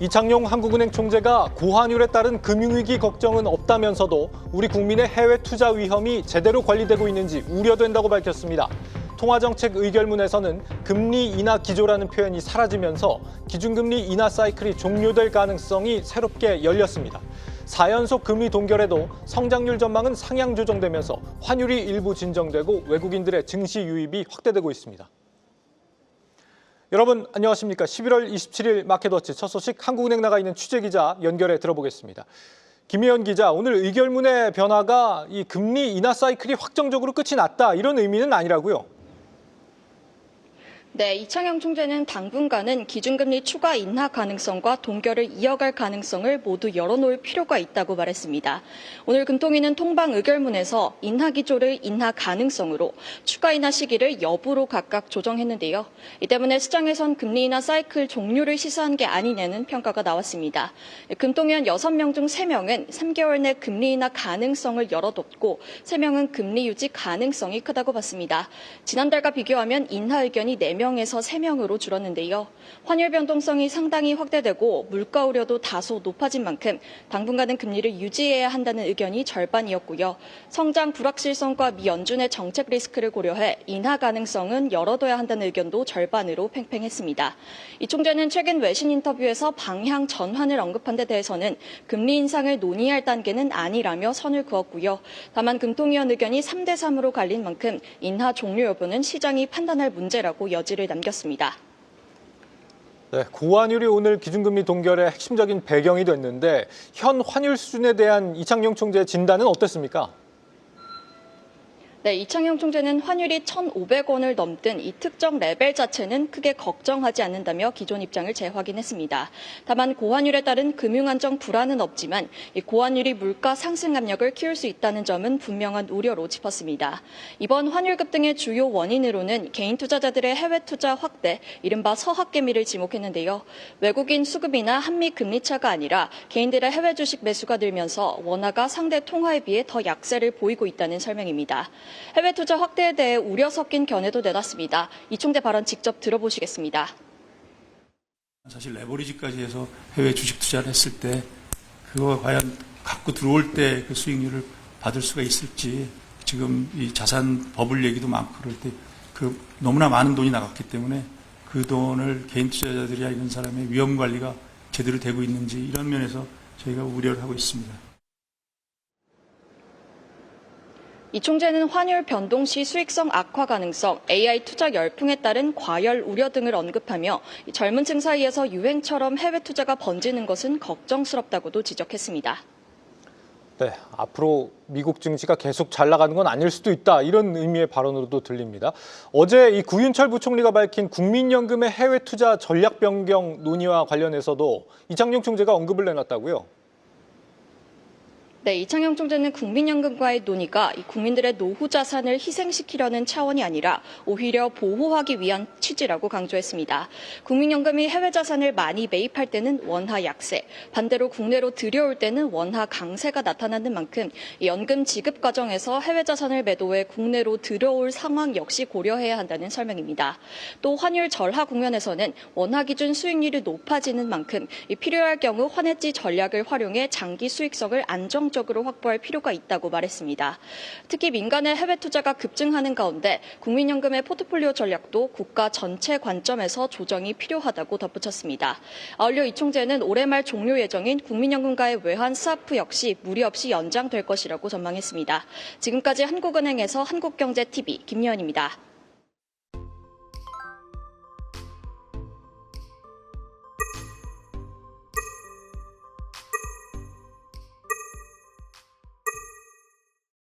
이창용 한국은행 총재가 고환율에 따른 금융위기 걱정은 없다면서도 우리 국민의 해외 투자 위험이 제대로 관리되고 있는지 우려된다고 밝혔습니다. 통화정책 의결문에서는 금리 인하 기조라는 표현이 사라지면서 기준금리 인하 사이클이 종료될 가능성이 새롭게 열렸습니다. 4연속 금리 동결에도 성장률 전망은 상향 조정되면서 환율이 일부 진정되고 외국인들의 증시 유입이 확대되고 있습니다. 여러분 안녕하십니까. 11월 27일 마켓워치 첫 소식 한국은행 나가 있는 취재기자 연결해 들어보겠습니다. 김혜연 기자, 오늘 의결문의 변화가 이 금리 인하 사이클이 확정적으로 끝이 났다 이런 의미는 아니라고요? 네, 이창용 총재는 당분간은 기준금리 추가 인하 가능성과 동결을 이어갈 가능성을 모두 열어놓을 필요가 있다고 말했습니다. 오늘 금통위는 통방 의결문에서 인하 기조를 인하 가능성으로, 추가 인하 시기를 여부로 각각 조정했는데요. 이 때문에 시장에선 금리 인하 사이클 종료를 시사한 게 아니냐는 평가가 나왔습니다. 금통위원 6명 중 3명은 3개월 내 금리 인하 가능성을 열어뒀고 3명은 금리 유지 가능성이 크다고 봤습니다. 지난달과 비교하면 인하 의견이 4명에서 3명으로 줄었는데요. 환율 변동성이 상당히 확대되고 물가 우려도 다소 높아진 만큼 당분간은 금리를 유지해야 한다는 의견이 절반이었고요. 성장 불확실성과 미 연준의 정책 리스크를 고려해 인하 가능성은 열어둬야 한다는 의견도 절반으로 팽팽했습니다. 이 총재는 최근 외신 인터뷰에서 방향 전환을 언급한 데 대해서는 금리 인상을 논의할 단계는 아니라며 선을 그었고요. 다만 금통위원 의견이 3대3으로 갈린 만큼 인하 종료 여부는 시장이 판단할 문제라고 여지를 남겼습니다. 네, 고환율이 오늘 기준금리 동결의 핵심적인 배경이 됐는데 현 환율 수준에 대한 이창용 총재의 진단은 어땠습니까? 네, 이창용 총재는 환율이 1,500원을 넘든 이 특정 레벨 자체는 크게 걱정하지 않는다며 기존 입장을 재확인했습니다. 다만 고환율에 따른 금융안정 불안은 없지만 이 고환율이 물가 상승 압력을 키울 수 있다는 점은 분명한 우려로 짚었습니다. 이번 환율 급등의 주요 원인으로는 개인 투자자들의 해외 투자 확대, 이른바 서학개미를 지목했는데요. 외국인 수급이나 한미 금리 차가 아니라 개인들의 해외 주식 매수가 늘면서 원화가 상대 통화에 비해 더 약세를 보이고 있다는 설명입니다. 해외 투자 확대에 대해 우려 섞인 견해도 내놨습니다. 이 총재 발언 직접 들어보시겠습니다. 사실 레버리지까지 해서 해외 주식 투자를 했을 때 그거 과연 갖고 들어올 때 그 수익률을 받을 수가 있을지, 지금 이 자산 버블 얘기도 많고 그럴 때 그 너무나 많은 돈이 나갔기 때문에 그 돈을 개인 투자자들이야 이런 사람의 위험 관리가 제대로 되고 있는지, 이런 면에서 저희가 우려를 하고 있습니다. 이 총재는 환율 변동 시 수익성 악화 가능성, AI 투자 열풍에 따른 과열 우려 등을 언급하며 젊은 층 사이에서 유행처럼 해외 투자가 번지는 것은 걱정스럽다고도 지적했습니다. 네, 앞으로 미국 증시가 계속 잘 나가는 건 아닐 수도 있다 이런 의미의 발언으로도 들립니다. 어제 이 구윤철 부총리가 밝힌 국민연금의 해외 투자 전략 변경 논의와 관련해서도 이창용 총재가 언급을 내놨다고요? 네, 이창용 총재는 국민연금과의 논의가 국민들의 노후 자산을 희생시키려는 차원이 아니라 오히려 보호하기 위한 취지라고 강조했습니다. 국민연금이 해외 자산을 많이 매입할 때는 원화 약세, 반대로 국내로 들여올 때는 원화 강세가 나타나는 만큼 연금 지급 과정에서 해외 자산을 매도해 국내로 들어올 상황 역시 고려해야 한다는 설명입니다. 또 환율 절하 국면에서는 원화 기준 수익률이 높아지는 만큼 필요할 경우 환해지 전략을 활용해 장기 수익성을 안정적으로 확보할 필요가 있다고 말했습니다. 특히 민간의 해외 투자가 급증하는 가운데 국민연금의 포트폴리오 전략도 국가 전체 관점에서 조정이 필요하다고 덧붙였습니다. 아울러 이 총재는 올해 말 종료 예정인 국민연금과의 외환 스와프 역시 무리 없이 연장될 것이라고 전망했습니다. 지금까지 한국은행에서 한국경제TV 김예연입니다.